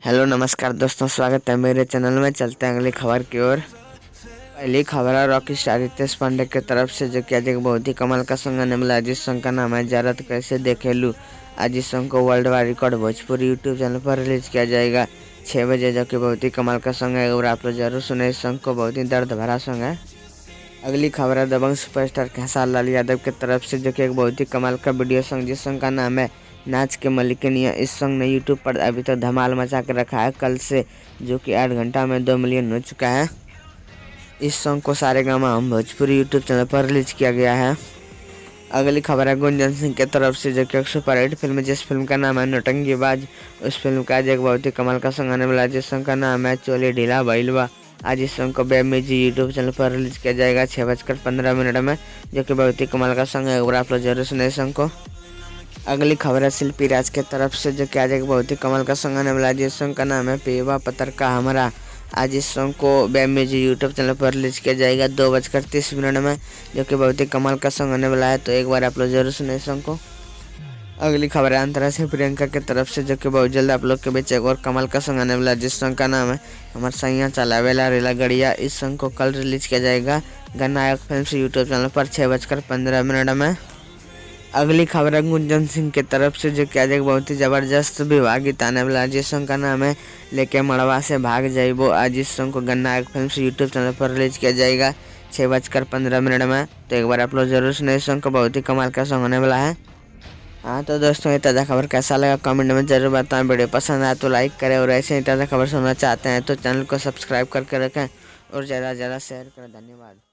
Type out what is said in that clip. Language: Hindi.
हेलो नमस्कार दोस्तों, स्वागत है मेरे चैनल में। चलते हैं अगली खबर की ओर। पहली खबर है रॉकी स्टार रितेश पांडे की तरफ से, जो कि आज एक बहुत ही कमाल का सॉन्ग आने वाला है। जिस सॉन्ग का नाम है जरा तो कैसे देखे लूँ। आज इस सॉन्ग को world wide record Bhojpuri YouTube channel पर रिलीज किया जाएगा 6 बजे, जो कि बहुत ही कमाल का सॉन्ग है और आप लोग जरूर सुने इस सॉन्ग को। बहुत ही दर्द भरा सॉन्ग है। अगली खबर है दबंग सुपरस्टार खेसारी लाल यादव की तरफ से, जो कि एक बहुत ही कमाल का वीडियो सॉन्ग, जिस सॉन्ग का नाम है नाच के मलिकनिया। इस सॉन्ग ने यूट्यूब पर अभी तक धमाल मचा के रखा है कल से, जो कि 8 घंटा में 2 मिलियन हो चुका है। इस सॉन्ग को सारेगामा हम भोजपुरी यूट्यूब चैनल पर रिलीज किया गया है। अगली खबर है गुंजन सिंह की तरफ से, जो कि एक सुपरहिट फिल्म है जिस फिल्म का नाम है नौटंकीबाज। उस फिल्म का आज एक बहुत ही कमाल का सॉन्ग आने वाला है, जिस सॉन्ग का नाम है चोली ढीला भइलबा। आज इस सॉन्ग को वेब म्यूजिक यूट्यूब चैनल पर रिलीज किया जाएगा 6:15 में, जो कि बहुत ही कमाल का सॉन्ग है और आप लोग जरूर सुने इस सॉन्ग को। अगली खबर है शिल्पी राज के तरफ से, जो कि आज एक बहुत ही कमाल का सॉन्ग आने वाला है, जिस सॉन्ग का नाम है पेवा पतर का हमारा। आज इस सॉन्ग को वेब म्यूजिक यूट्यूब चैनल पर रिलीज किया जाएगा 2:30 में, जो कि बहुत ही कमाल का सॉन्ग आने वाला है। तो एक बार आप लोग जरूर सुने इस सॉन्ग को। अगली खबर है अंतरा से प्रियंका की तरफ से, जो कि बहुत जल्द आप लोग के बीच एक और कमाल का सॉन्ग आने वाला है, जिस सॉन्ग का नाम है हमारे सैया चलावेला रेला गड़िया। इस सॉन्ग को कल रिलीज किया जाएगा गन्नायक फिल्म से यूट्यूब चैनल पर 6:15 में। अगली खबर है गुंजन सिंह की तरफ से, जो कि आज एक बहुत ही ज़बरदस्त विवाह गीत आने वाला है, जिस सॉन्ग का नाम है लेके मड़वा से भाग जाइबो। आज इस सॉन्ग को गन्नायक फिल्म से यूट्यूब चैनल पर रिलीज किया जाएगा 6:15 में। तो एक बार आप लोग जरूर सुने इस सॉन्ग को, बहुत ही कमाल का सॉन्ग होने वाला है। हाँ तो दोस्तों, ये ताज़ा खबर कैसा लगा कमेंट में जरूर बताएं। वीडियो पसंद आए तो लाइक करें और ऐसे ही ताज़ा खबर सुनना चाहते हैं तो चैनल को सब्सक्राइब करके रखें और ज़्यादा से ज़्यादा शेयर करें। धन्यवाद।